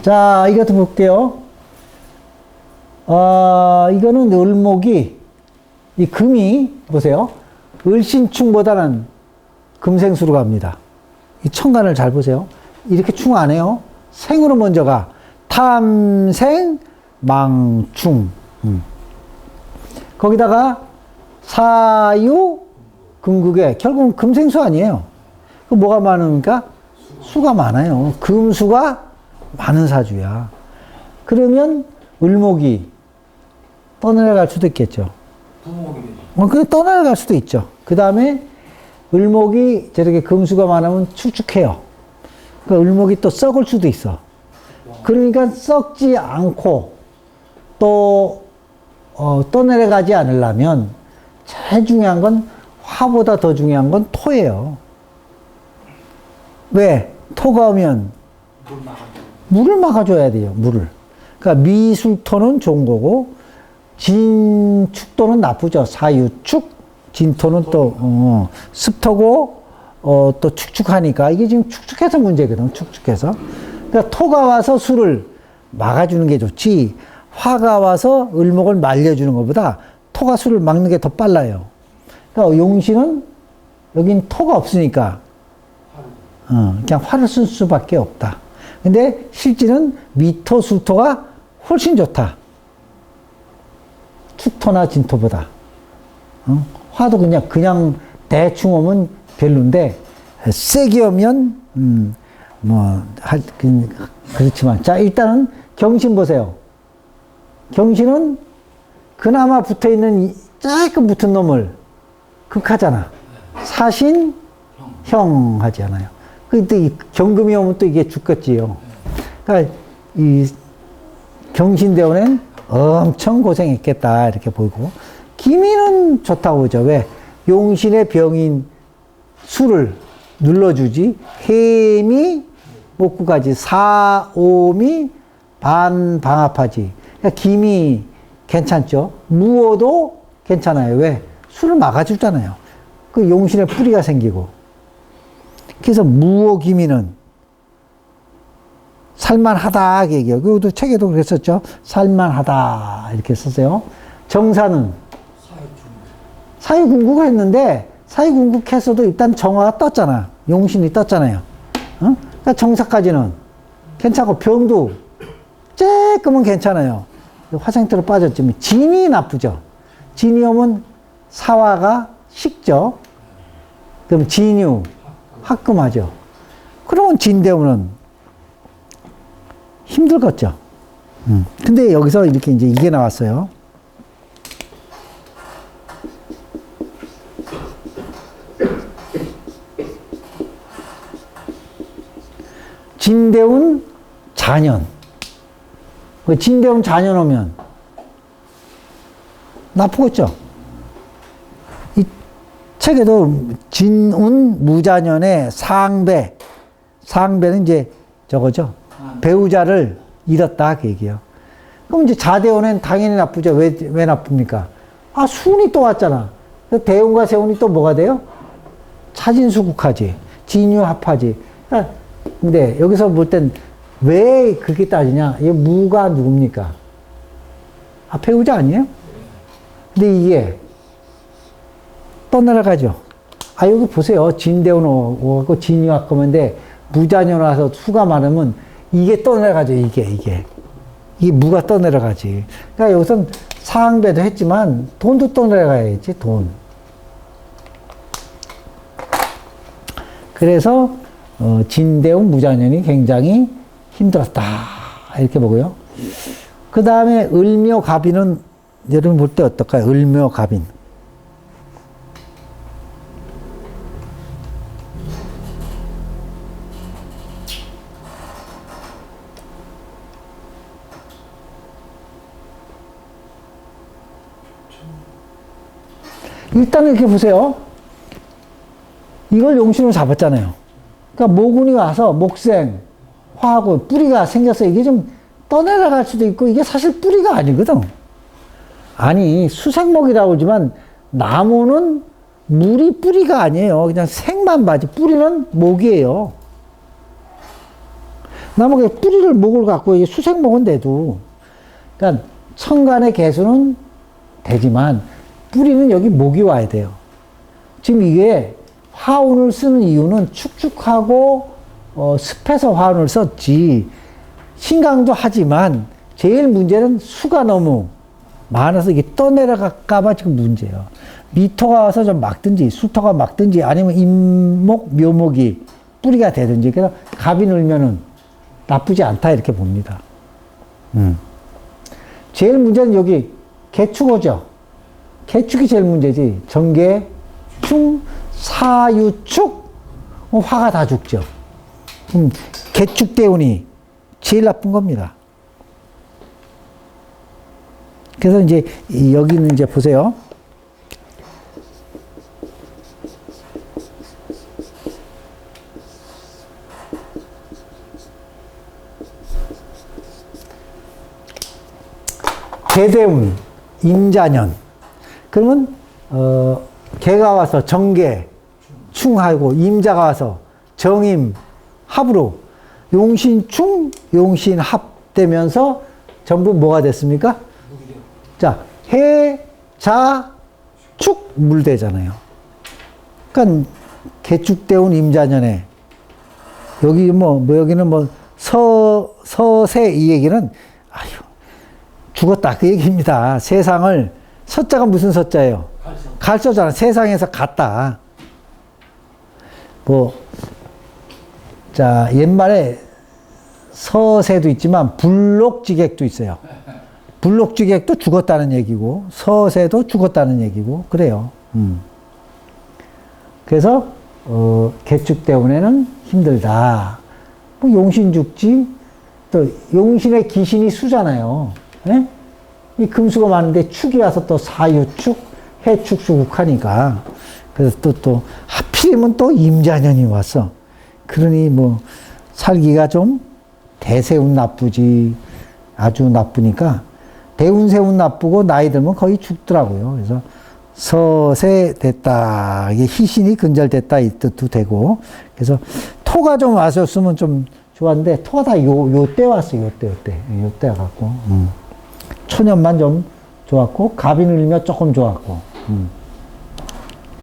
자, 이것도 볼게요. 이거는 을목이, 이 금이, 보세요. 을신충보다는 금생수로 갑니다. 이 천간을 잘 보세요. 이렇게 충 안 해요. 생으로 먼저 가. 탐생, 망충. 거기다가 사유, 금국에, 결국은 금생수 아니에요. 그 뭐가 많으니까? 수가 많아요. 금수가 많은 사주야. 그러면 을목이 떠내려갈 수도 있겠죠. 그 떠내려갈 수도 있죠. 그 다음에 을목이 저렇게 금수가 많으면 축축해요. 그러니까 을목이 또 썩을 수도 있어. 그러니까 썩지 않고 또 떠내려가지 않으려면 제일 중요한 건 화보다 더 중요한 건 토예요. 왜? 토가 오면 물을 막아줘야 돼요. 물을. 그러니까 미술토는 좋은 거고 진축토는 나쁘죠. 사유축, 진토는 또 습토고 또 축축하니까 이게 지금 축축해서 문제거든. 축축해서. 그러니까 토가 와서 술을 막아주는 게 좋지 화가 와서 을목을 말려주는 것보다 토가 술을 막는 게 더 빨라요. 그러니까 용신은 여긴 토가 없으니까 그냥 화를 쓸 수밖에 없다. 근데 실질은 미토, 술토가 훨씬 좋다. 축토나 진토보다. 화도 그냥 대충 오면 별론데, 세게 오면, 그렇지만. 자, 일단은 경신 보세요. 경신은 그나마 붙어 있는, 조금 붙은 놈을 극하잖아. 사신, 형 하지 않아요. 근데 경금이 오면 또 이게 죽겠지요. 그러니까 이 경신대원은 엄청 고생했겠다 이렇게 보이고 기미는 좋다고 보죠. 왜? 용신의 병인 수를 눌러주지. 해미 목구가지. 사오미 반방합하지. 그러니까 기미 괜찮죠. 무어도 괜찮아요. 왜? 수를 막아주잖아요. 그 용신의 뿌리가 생기고. 그래서 무어기미는 살만하다 얘기해요. 그것도 책에도 그랬었죠. 살만하다 이렇게 썼어요. 정사는 사유궁극을 했는데 사유궁극했어도 일단 정화가 떴잖아. 용신이 떴잖아요. 그러니까 정사까지는 괜찮고 병도 조금은 괜찮아요. 화생토로 빠졌지만 진이 나쁘죠. 진이 오면 사화가 식죠. 그럼 진유 합금하죠. 그러면 진대우는 힘들겠죠. 근데 여기서 이렇게 이제 이게 나왔어요. 진대운 자년. 진대운 자년 오면 나쁘겠죠. 이 책에도 진운 무자년의 상배. 상배는 이제 저거죠. 배우자를 잃었다 그 얘기예요. 그럼 이제 자대운은 당연히 나쁘죠. 왜 나쁩니까? 수운이 또 왔잖아. 대운과 세운이 또 뭐가 돼요? 차진수국하지. 진유합하지. 근데 여기서 볼 땐 왜 그렇게 따지냐? 이 무가 누굽니까? 배우자 아니에요? 근데 이게 떠내려가죠. 여기 보세요. 진대운 오고 진유합금인데 무자년 와서 수가 많으면 이게 떠내려가죠. 이게 무가 떠내려가지. 그러니까 여기선 상배도 했지만 돈도 떠내려가야지. 돈. 그래서 진대운 무자년이 굉장히 힘들었다 이렇게 보고요. 그 다음에 을묘갑인은 여러분 볼 때 어떨까요? 을묘갑인. 일단 이렇게 보세요. 이걸 용신으로 잡았잖아요. 그러니까 모군이 와서 목생, 화하고 뿌리가 생겨서 이게 좀 떠내려갈 수도 있고 이게 사실 뿌리가 아니거든. 아니 수생목이라고 하지만 나무는 물이 뿌리가 아니에요. 그냥 생만 봐지. 뿌리는 목이에요. 나무가 뿌리를 목을 갖고 이게 수색목은 돼도, 그러니까 천간의 개수는 되지만 뿌리는 여기 목이 와야 돼요. 지금 이게 화운을 쓰는 이유는 축축하고 습해서 화운을 썼지. 신강도 하지만 제일 문제는 수가 너무 많아서 이게 떠내려갈까봐 지금 문제예요. 미토가 와서 좀 막든지 수토가 막든지 아니면 임목, 묘목이 뿌리가 되든지. 그래서 갑이 늘면은 나쁘지 않다 이렇게 봅니다. 제일 문제는 여기 개축어죠. 개축이 제일 문제지. 정계, 충, 사유축, 화가 다 죽죠. 개축대운이 제일 나쁜 겁니다. 그래서 이제 여기는 이제 보세요. 개대운, 임자년. 그러면 개가 와서 정계, 충하고 임자가 와서 정임, 합으로 용신충, 용신합 되면서 전부 뭐가 됐습니까? 자, 해, 자, 축, 물되잖아요. 그러니까 개축대운 임자년에 여기 여기는 서세 이 얘기는 아유 죽었다 그 얘기입니다. 세상을 서자가 무슨 서자예요? 갈서잖아. 세상에서 갔다. 자, 옛말에 서세도 있지만 불록지객도 있어요. 불록지객도 죽었다는 얘기고 서세도 죽었다는 얘기고 그래요. 그래서 개축대운에는 힘들다. 용신 죽지. 또 용신의 기신이 수잖아요. 네? 이 금수가 많은데 축이 와서 또 사유축, 해축, 수국하니까. 그래서 또 하필이면 또 임자년이 왔어. 그러니 살기가 좀 대세운 나쁘지. 아주 나쁘니까 대운세운 나쁘고 나이 들면 거의 죽더라고요. 그래서 서세 됐다. 이게 희신이 근절됐다 이 뜻도 되고. 그래서 토가 좀 왔었으면 좀 좋았는데 토가 다 요때 왔어. 요때 와갖고. 초년만 좀 좋았고 갑이 늘면 조금 좋았고.